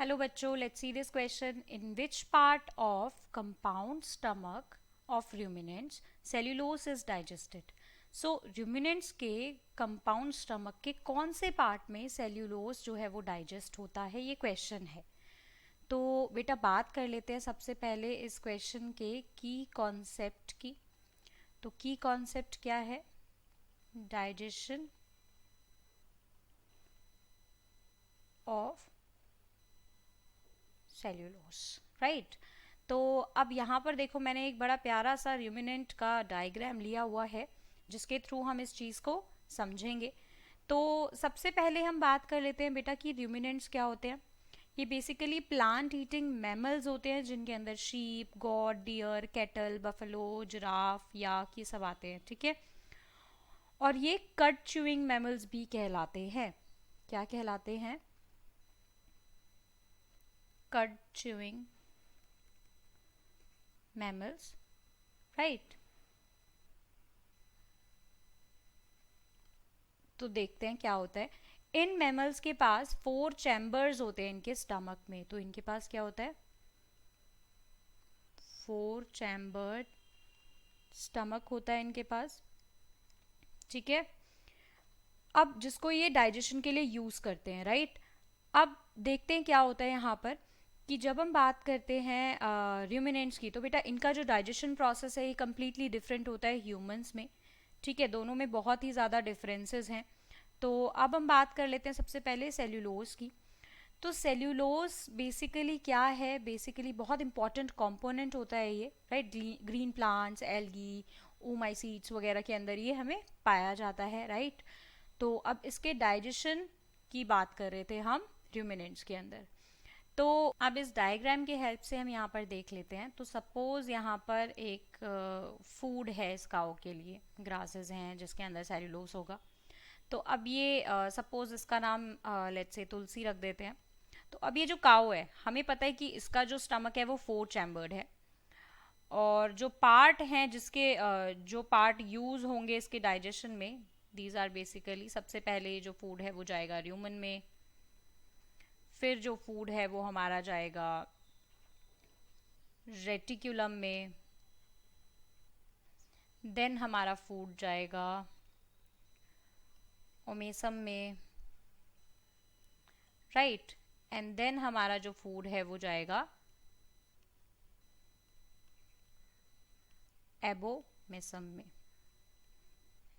Hello बच्चों, let's see this question. In which part of compound stomach of ruminants cellulose is digested? So ruminants के compound stomach के कौन से part में cellulose जो है वो digest होता है, ये question है. तो बेटा बात कर लेते हैं सबसे पहले इस क्वेश्चन के की कॉन्सेप्ट की. तो की कॉन्सेप्ट क्या है? Digestion of cellulose, right. तो अब यहाँ पर देखो, मैंने एक बड़ा प्यारा सा रूमिनेंट का डायग्राम लिया हुआ है जिसके थ्रू हम इस चीज़ को समझेंगे. तो सबसे पहले हम बात कर लेते हैं बेटा कि रूमिनेंट्स क्या होते हैं. ये बेसिकली प्लांट ईटिंग मैमल्स होते हैं जिनके अंदर sheep, goat, deer, cattle, buffalo, giraffe, yak, ये सब आते हैं. ठीक है. और ये कट च्यूइंग मैमल्स भी कहलाते हैं. क्या कहलाते हैं? Cut chewing mammals, right. तो देखते हैं क्या होता है. इन मैमल्स के पास 4 चैम्बर्स होते हैं इनके स्टमक में. तो इनके पास क्या होता है? 4 चैम्बर्ड स्टमक होता है इनके पास. ठीक है. अब जिसको ये डाइजेशन के लिए यूज करते हैं, राइट. अब देखते हैं क्या होता है यहाँ पर कि जब हम बात करते हैं रूमिनेंट्स की, तो बेटा इनका जो डाइजेशन प्रोसेस है ये कम्प्लीटली डिफरेंट होता है ह्यूमंस में. ठीक है. दोनों में बहुत ही ज़्यादा डिफरेंसेस हैं. तो अब हम बात कर लेते हैं सबसे पहले सेल्यूलोज की. तो सेल्यूलोज बेसिकली क्या है? बेसिकली बहुत इंपॉर्टेंट कंपोनेंट होता है ये, राइट. ग्रीन प्लांट्स, एल्गी, ओमाइसीड्स वगैरह के अंदर ये हमें पाया जाता है, राइट. तो अब इसके डाइजेशन की बात कर रहे थे हम रूमिनेंट्स के अंदर. तो अब इस डायग्राम की हेल्प से हम यहाँ पर देख लेते हैं. तो सपोज यहाँ पर एक फूड है इस काऊ के लिए, ग्रासेस हैं जिसके अंदर सेल्यूलोज होगा. तो अब ये सपोज इसका नाम लेट्स से तुलसी रख देते हैं. तो अब ये जो काऊ है, हमें पता है कि इसका जो स्टमक है वो 4 चैम्बर्ड है. और जो पार्ट हैं जिसके जो पार्ट यूज होंगे इसके डाइजेशन में, दीज आर बेसिकली, सबसे पहले जो फूड है वो जाएगा र्यूमन में. फिर जो फूड है वो हमारा जाएगा रेटिक्यूलम में. देन हमारा फूड जाएगा ओमेसम में, राइट. एंड देन हमारा जो फूड है वो जाएगा एबोमेसम में,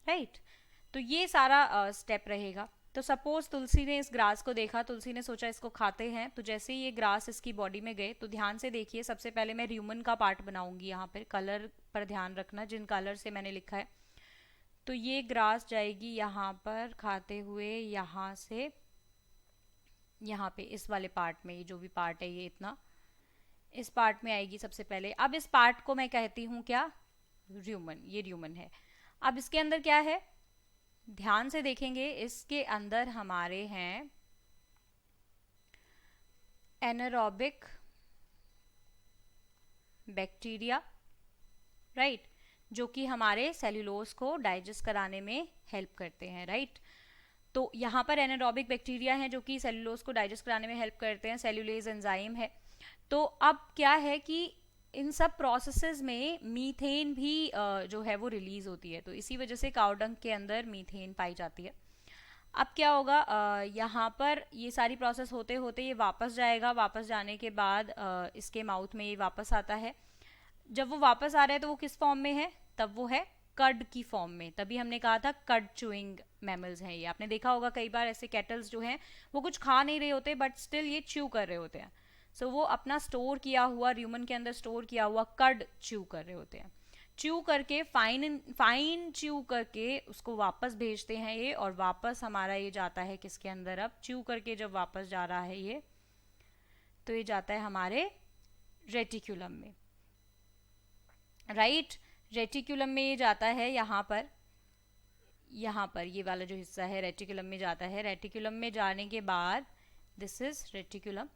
राइट. तो ये सारा स्टेप रहेगा. तो सपोज तुलसी ने इस ग्रास को देखा, तुलसी ने सोचा इसको खाते हैं. तो जैसे ही ये ग्रास इसकी बॉडी में गए, तो ध्यान से देखिए, सबसे पहले मैं ह्यूमन का पार्ट बनाऊंगी. यहाँ पर कलर पर ध्यान रखना, जिन कलर से मैंने लिखा है. तो ये ग्रास जाएगी यहाँ पर खाते हुए, यहाँ से यहाँ पे इस वाले पार्ट में, ये जो भी पार्ट है ये इतना, इस पार्ट में आएगी सबसे पहले. अब इस पार्ट को मैं कहती हूँ क्या? र्यूमन. ये र्यूमन है. अब इसके अंदर क्या है? ध्यान से देखेंगे, इसके अंदर हमारे हैं एनारोबिक बैक्टीरिया, राइट, जो कि हमारे सेल्यूलोज को डाइजेस्ट कराने में हेल्प करते हैं, राइट. तो यहाँ पर एनारोबिक बैक्टीरिया हैं जो कि सेल्यूलोज को डाइजेस्ट कराने में हेल्प करते हैं. सेल्यूलेज एंजाइम है. तो अब क्या है कि इन सब प्रोसेसेस में मीथेन भी जो है वो रिलीज होती है. तो इसी वजह से काऊ डंग के अंदर मीथेन पाई जाती है. अब क्या होगा, यहाँ पर ये सारी प्रोसेस होते होते ये वापस जाएगा. वापस जाने के बाद इसके माउथ में ये वापस आता है. जब वो वापस आ रहा है तो वो किस फॉर्म में है? तब वो है कड की फॉर्म में. तभी हमने कहा था कड चूइंग मैमल्स हैं ये. आपने देखा होगा कई बार ऐसे कैटल्स जो हैं वो कुछ खा नहीं रहे होते, बट स्टिल ये च्यू कर रहे होते हैं. सो वो अपना स्टोर किया हुआ, र्यूमन के अंदर स्टोर किया हुआ कड च्यू कर रहे होते हैं. च्यू करके फाइन च्यू करके उसको वापस भेजते हैं ये. और वापस हमारा ये जाता है किसके अंदर? अब च्यू करके जब वापस जा रहा है ये, तो ये जाता है हमारे रेटिक्यूलम में, राइट. रेटिक्यूलम में ये जाता है यहाँ पर. यहाँ पर ये वाला जो हिस्सा है रेटिकुलम में जाता है. रेटिकुलम में जाने के बाद, दिस इज रेटिकुलम.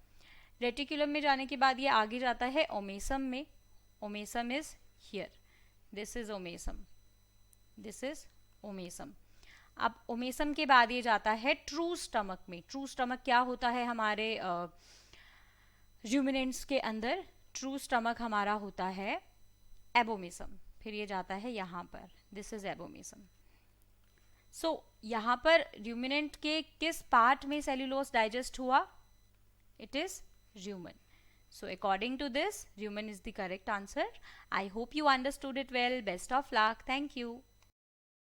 रेटिकुलम में जाने के बाद ये आगे जाता है ओमेसम में. Omasum is here. This is omasum. This is omasum. अब ओमेसम के बाद ये जाता है ट्रू स्टमक में. ट्रू स्टमक क्या होता है? हमारे रूमिनेंट्स के अंदर ट्रू स्टमक हमारा होता है एबोमिसम, फिर ये जाता है यहाँ पर, दिस इज एबोमिसम. सो यहाँ पर रूमिनेंट के किस पार्ट में सेल्यूलोज डाइजेस्ट हुआ? It is rumen. So according to this, rumen is the correct answer. I hope you understood it well. Best of luck. Thank you.